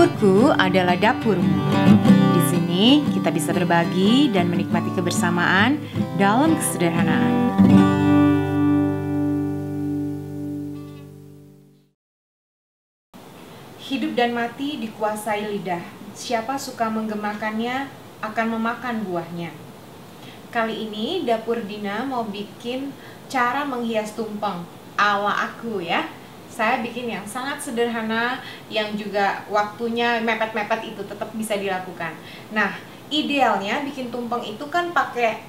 Dapurku adalah dapurmu. Di sini kita bisa berbagi dan menikmati kebersamaan dalam kesederhanaan. Hidup dan mati dikuasai lidah. Siapa suka menggemakannya akan memakan buahnya. Kali ini Dapur Dina mau bikin cara menghias tumpeng ala aku ya. Saya bikin yang sangat sederhana, yang juga waktunya mepet-mepet itu tetap bisa dilakukan. Nah, idealnya bikin tumpeng itu kan pakai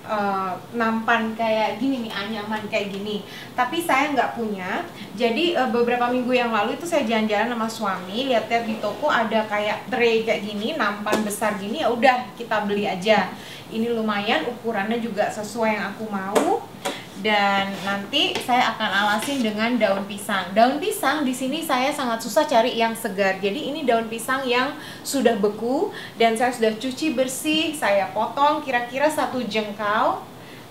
nampan kayak gini nih, anyaman kayak gini. Tapi saya nggak punya. Jadi beberapa minggu yang lalu itu saya jalan-jalan sama suami, lihat-lihat di toko ada kayak tray kayak gini, nampan besar gini, ya udah kita beli aja. Ini lumayan, ukurannya juga sesuai yang aku mau. Dan nanti saya akan alasin dengan daun pisang. Daun pisang di sini saya sangat susah cari yang segar. Jadi ini daun pisang yang sudah beku dan saya sudah cuci bersih. Saya potong kira-kira 1 jengkal.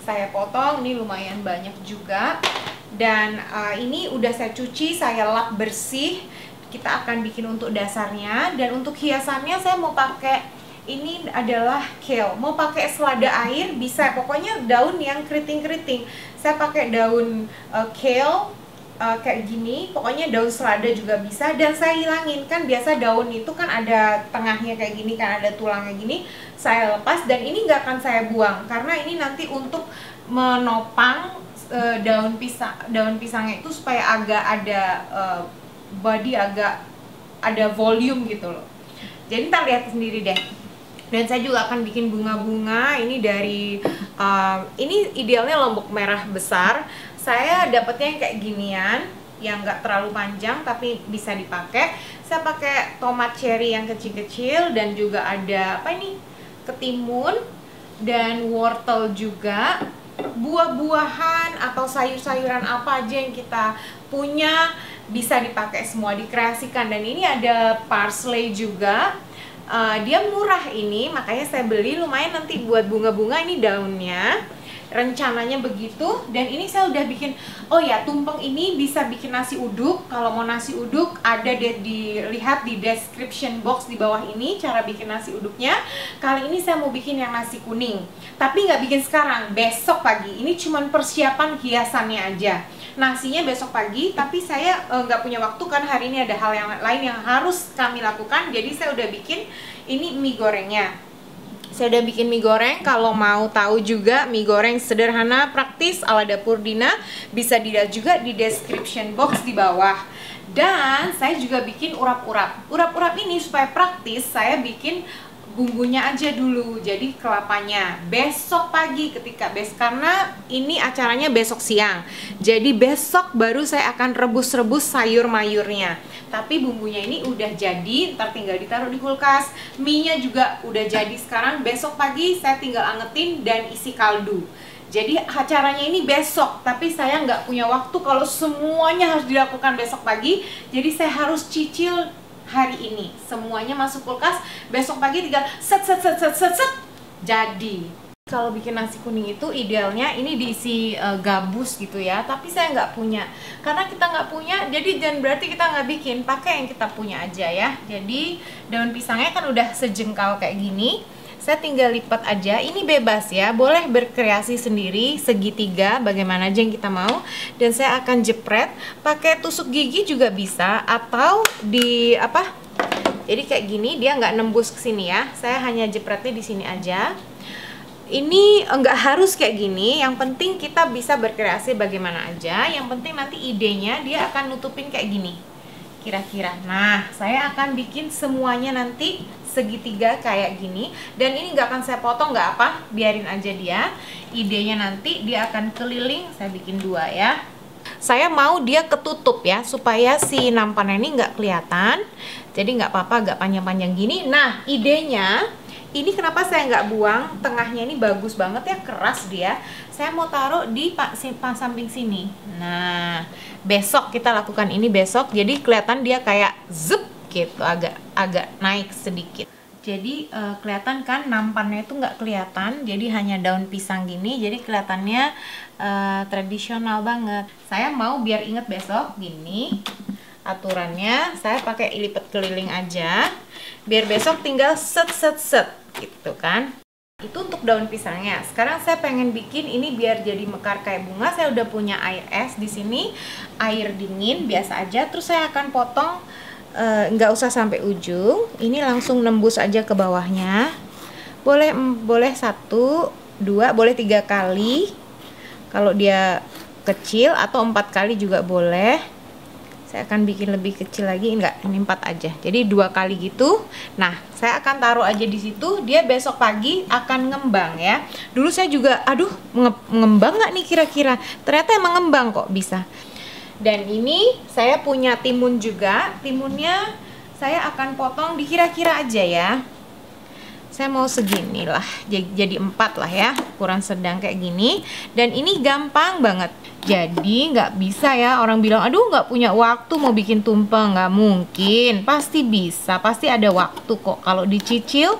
Saya potong, ini lumayan banyak juga. Dan ini udah saya cuci, saya lap bersih. Kita akan bikin untuk dasarnya. Dan untuk hiasannya saya mau pakai, ini adalah kale. Mau pakai selada air bisa, pokoknya daun yang keriting-keriting. Saya pakai daun kale kayak gini, pokoknya daun selada juga bisa. Dan saya hilangin, kan biasa daun itu kan ada tengahnya kayak gini, kan ada tulangnya gini. Saya lepas dan ini nggak akan saya buang karena ini nanti untuk menopang daun pisangnya itu supaya agak ada body, agak ada volume gitu loh. Jadi ntar lihat sendiri deh. Dan saya juga akan bikin bunga-bunga. Ini dari ini idealnya lombok merah besar. Saya dapetnya yang kayak ginian, yang nggak terlalu panjang tapi bisa dipakai. Saya pakai tomat cherry yang kecil-kecil dan juga ada apa ini, ketimun dan wortel juga. Buah-buahan atau sayur-sayuran apa aja yang kita punya bisa dipakai semua, dikreasikan. Dan ini ada parsley juga. Dia murah ini, makanya saya beli, lumayan nanti buat bunga-bunga. Ini daunnya, rencananya begitu. Dan ini saya udah bikin, oh ya, tumpeng ini bisa bikin nasi uduk. Kalau mau nasi uduk ada dilihat di description box di bawah ini cara bikin nasi uduknya. Kali ini saya mau bikin yang nasi kuning, tapi nggak bikin sekarang, besok pagi. Ini cuman persiapan hiasannya aja. Nasinya besok pagi, tapi saya nggak punya waktu kan hari ini ada hal yang lain yang harus kami lakukan. Jadi saya udah bikin ini mie gorengnya. Saya udah bikin mie goreng. Kalau mau tahu juga mie goreng sederhana, praktis ala Dapur Dina, bisa dilihat juga di description box di bawah. Dan saya juga bikin urap-urap. Urap-urap ini supaya praktis, saya bikin bumbunya aja dulu, jadi kelapanya besok pagi karena ini acaranya besok siang. Jadi besok baru saya akan rebus-rebus sayur-mayurnya. Tapi bumbunya ini udah jadi, ntar tinggal ditaruh di kulkas. Mie-nya juga udah jadi sekarang, besok pagi saya tinggal angetin dan isi kaldu. Jadi acaranya ini besok, tapi saya nggak punya waktu kalau semuanya harus dilakukan besok pagi. Jadi saya harus cicil hari ini, semuanya masuk kulkas, besok pagi tinggal set jadi. Kalau bikin nasi kuning itu idealnya ini diisi gabus gitu ya, tapi saya nggak punya. Karena kita nggak punya, jadi jangan berarti kita nggak bikin, pakai yang kita punya aja ya. Jadi daun pisangnya kan udah sejengkal kayak gini, saya tinggal lipat aja. Ini bebas ya, boleh berkreasi sendiri, segitiga, bagaimana aja yang kita mau. Dan saya akan jepret, pakai tusuk gigi juga bisa, atau di apa? Jadi kayak gini, dia nggak nembus ke sini ya. Saya hanya jepretnya di sini aja. Ini nggak harus kayak gini, yang penting kita bisa berkreasi bagaimana aja. Yang penting nanti idenya dia akan nutupin kayak gini, kira-kira. Nah, saya akan bikin semuanya nanti segitiga kayak gini. Dan ini nggak akan saya potong, nggak apa, biarin aja dia. Idenya nanti dia akan keliling, saya bikin 2 ya. Saya mau dia ketutup ya, supaya si nampannya ini nggak kelihatan. Jadi nggak apa-apa, nggak panjang-panjang gini. Nah, idenya, ini kenapa saya nggak buang, tengahnya ini bagus banget ya, keras dia. Saya mau taruh di samping sini. Nah, besok kita lakukan ini besok. Jadi kelihatan dia kayak zup gitu, agak naik sedikit. Jadi kelihatan kan nampannya itu nggak kelihatan, jadi hanya daun pisang gini. Jadi kelihatannya tradisional banget. Saya mau biar inget besok gini. aturannya saya pakai lipat keliling aja, biar besok tinggal set gitu kan. Itu untuk daun pisangnya. Sekarang saya pengen bikin ini biar jadi mekar kayak bunga. Saya udah punya air es di sini, air dingin biasa aja. Terus saya akan potong, nggak usah sampai ujung. Ini langsung nembus aja ke bawahnya. Boleh 1, 2, boleh 3 kali. Kalau dia kecil atau 4 kali juga boleh. Saya akan bikin lebih kecil lagi, enggak, ini 4 aja. Jadi 2 kali gitu. Nah, saya akan taruh aja di situ. Dia besok pagi akan ngembang ya. Dulu saya juga, aduh, ngembang nggak nih kira-kira? Ternyata emang ngembang kok bisa. Dan ini saya punya timun juga. Timunnya saya akan potong di kira-kira aja ya. Saya mau segini lah, jadi 4 lah ya, ukuran sedang kayak gini. Dan ini gampang banget. Jadi nggak bisa ya orang bilang, aduh nggak punya waktu mau bikin tumpeng. Nggak mungkin, pasti bisa, pasti ada waktu kok. Kalau dicicil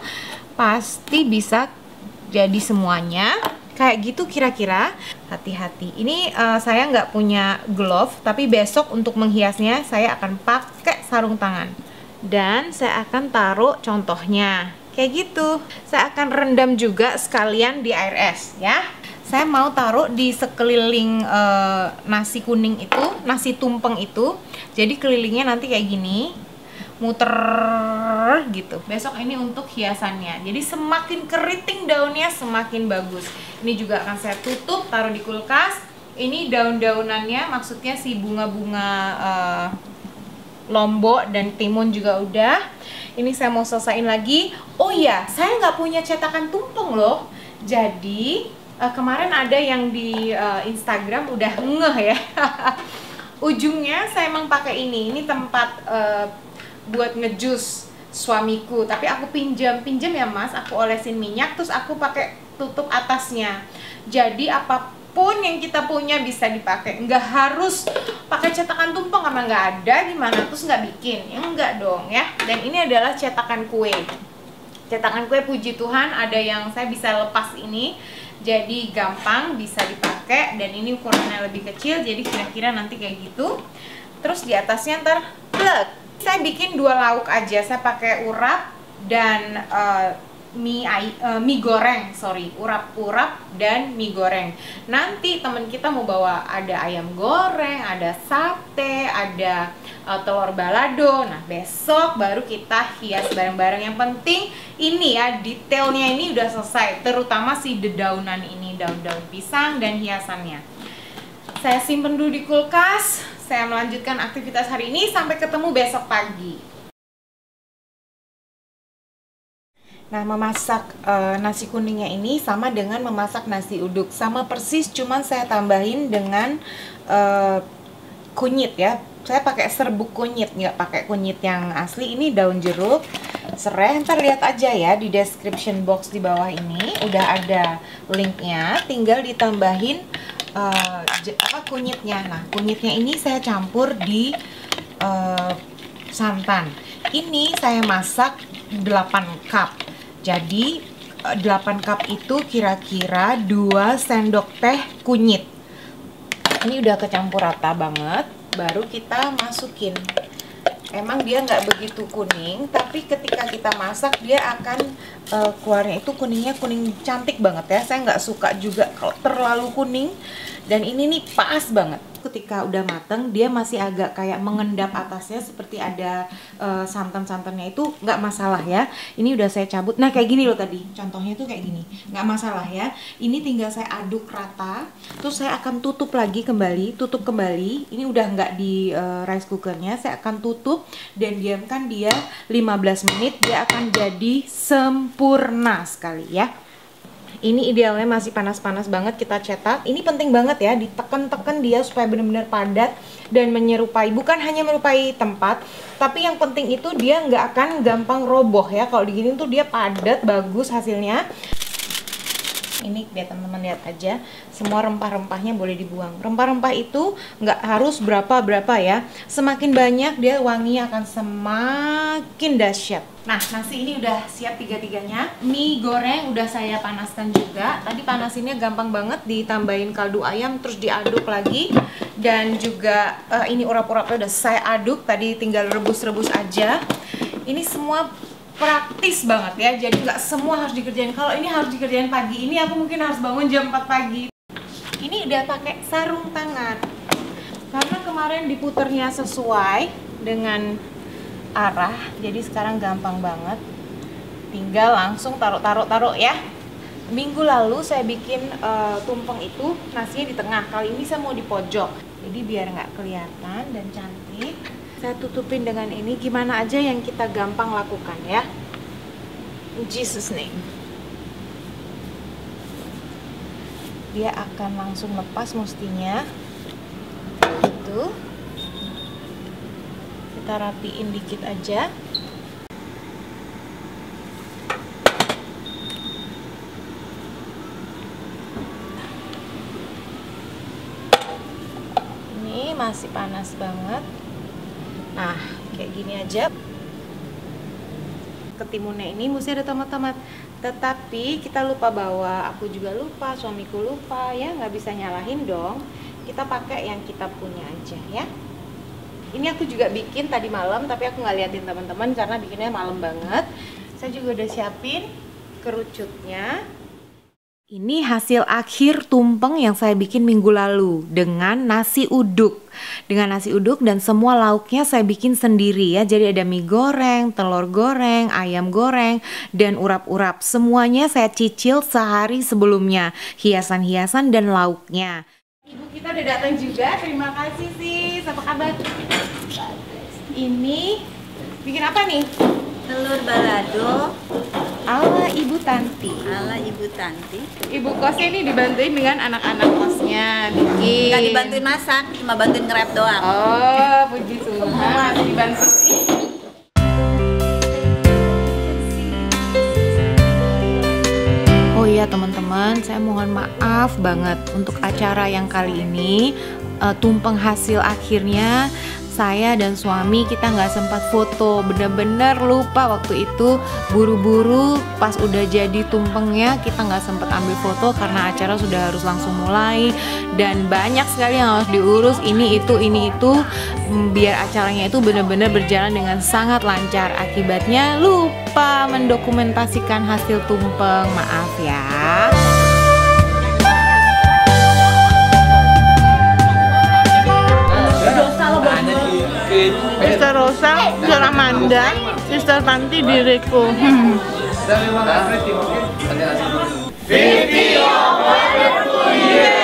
pasti bisa jadi semuanya kayak gitu kira-kira. Hati-hati, ini saya nggak punya glove, tapi besok untuk menghiasnya saya akan pakai sarung tangan. Dan saya akan taruh contohnya kayak gitu. Saya akan rendam juga sekalian di air es ya. Saya mau taruh di sekeliling nasi kuning itu, nasi tumpeng itu. Jadi kelilingnya nanti kayak gini, muter gitu. Besok ini untuk hiasannya. Jadi semakin keriting daunnya semakin bagus. Ini juga akan saya tutup, taruh di kulkas. Ini daun-daunannya, maksudnya si bunga-bunga lombok dan timun juga udah. Ini saya mau selesaiin lagi. Oh iya, saya nggak punya cetakan tumpeng loh. Jadi kemarin ada yang di Instagram udah ngeh ya. Ujungnya saya emang pakai ini. Ini tempat buat ngejus suamiku. Tapi aku pinjam ya mas. Aku olesin minyak, terus aku pakai tutup atasnya. Jadi apapun yang kita punya bisa dipakai. Nggak harus pakai cetakan tumpeng karena nggak ada, gimana terus nggak bikin? Ya enggak dong ya. Dan ini adalah cetakan kue. Cetakan kue puji Tuhan ada yang saya bisa lepas ini. Jadi gampang bisa dipakai dan ini ukurannya lebih kecil. Jadi kira-kira nanti kayak gitu. Terus di atasnya ntar plek. Saya bikin 2 lauk aja. Saya pakai urap dan mie goreng, urap dan mie goreng. Nanti temen kita mau bawa ada ayam goreng, ada sate, ada telur balado. Nah besok baru kita hias bareng-bareng. Yang penting ini ya, detailnya ini udah selesai, terutama si dedaunan ini, daun-daun pisang dan hiasannya. Saya simpen dulu di kulkas. Saya melanjutkan aktivitas hari ini. Sampai ketemu besok pagi. Nah, memasak nasi kuningnya ini sama dengan memasak nasi uduk, sama persis, cuman saya tambahin dengan kunyit ya. Saya pakai serbuk kunyit, nggak pakai kunyit yang asli. Ini daun jeruk, serai. Ntar lihat aja ya di description box di bawah ini udah ada linknya. Tinggal ditambahin kunyitnya. Nah, kunyitnya ini saya campur di santan. Ini saya masak 8 cup. Jadi 8 cup itu kira-kira 2 sendok teh kunyit. Ini udah kecampur rata banget. Baru kita masukin. Emang dia nggak begitu kuning, tapi ketika kita masak dia akan keluarnya itu kuningnya kuning cantik banget ya. Saya nggak suka juga kalau terlalu kuning. Dan ini nih pas banget. Ketika udah mateng dia masih agak kayak mengendap atasnya, seperti ada santan-santannya, itu nggak masalah ya. Ini udah saya cabut. Nah kayak gini loh tadi, contohnya tuh kayak gini, nggak masalah ya. Ini tinggal saya aduk rata, terus saya akan tutup lagi kembali, tutup kembali. Ini udah nggak di rice cookernya, saya akan tutup dan diamkan dia 15 menit. Dia akan jadi sempurna sekali ya. Ini idealnya masih panas-panas banget kita cetak. Ini penting banget ya, ditekan-tekan dia supaya benar-benar padat dan menyerupai, bukan hanya menyerupai tempat, tapi yang penting itu dia nggak akan gampang roboh ya. Kalau digini tuh dia padat, bagus hasilnya. Ini biar teman-teman lihat aja, semua rempah-rempahnya boleh dibuang. Rempah-rempah itu nggak harus berapa-berapa ya. Semakin banyak dia wanginya akan semakin dahsyat. Nah, nasi ini udah siap tiga-tiganya. Mie goreng udah saya panaskan juga. Tadi panasinnya gampang banget, ditambahin kaldu ayam terus diaduk lagi. Dan juga ini urap-urapnya udah saya aduk, tadi tinggal rebus-rebus aja. Ini semua praktis banget ya, jadi nggak semua harus dikerjain. Kalau ini harus dikerjain pagi, ini aku mungkin harus bangun jam 4 pagi. Ini udah pakai sarung tangan karena kemarin diputernya sesuai dengan arah, jadi sekarang gampang banget, tinggal langsung taruh ya. Minggu lalu saya bikin tumpeng itu nasinya di tengah, kali ini saya mau di pojok, jadi biar nggak kelihatan dan cantik. Saya tutupin dengan ini, gimana aja yang kita gampang lakukan ya. In Jesus name. Dia akan langsung lepas mestinya. Gitu. Kita rapiin dikit aja. Ini masih panas banget. Nah, kayak gini aja. Ketimunnya ini mesti ada tomat-tomat. Tetapi kita lupa bawa, aku juga lupa, suamiku lupa, ya nggak bisa nyalahin dong. Kita pakai yang kita punya aja ya. Ini aku juga bikin tadi malam, tapi aku nggak liatin teman-teman karena bikinnya malam banget. Saya juga udah siapin kerucutnya. Ini hasil akhir tumpeng yang saya bikin minggu lalu dengan nasi uduk. Dengan nasi uduk dan semua lauknya saya bikin sendiri ya. Jadi ada mie goreng, telur goreng, ayam goreng, dan urap-urap. Semuanya saya cicil sehari sebelumnya. Hiasan-hiasan dan lauknya. Ibu kita udah datang juga, terima kasih sis. Apa kabar? Ini bikin apa nih? Telur balado ala Ibu Tanti. ala Ibu Tanti. Ibu kosnya ini dibantuin dengan anak-anak kosnya bikin. Nggak dibantuin masak, cuma bantuin nge-wrap doang. Oh, puji Tuhan, dibantuin. Oh iya teman-teman, saya mohon maaf banget untuk acara yang kali ini. Tumpeng hasil akhirnya saya dan suami kita nggak sempat foto, bener-bener lupa waktu itu, buru-buru pas udah jadi tumpengnya kita nggak sempat ambil foto karena acara sudah harus langsung mulai dan banyak sekali yang harus diurus, ini itu biar acaranya itu bener-bener berjalan dengan sangat lancar. Akibatnya lupa mendokumentasikan hasil tumpeng, maaf ya. Sister Rosa, Sister Amanda, Sister Tanti di Reko. Video wonderful year.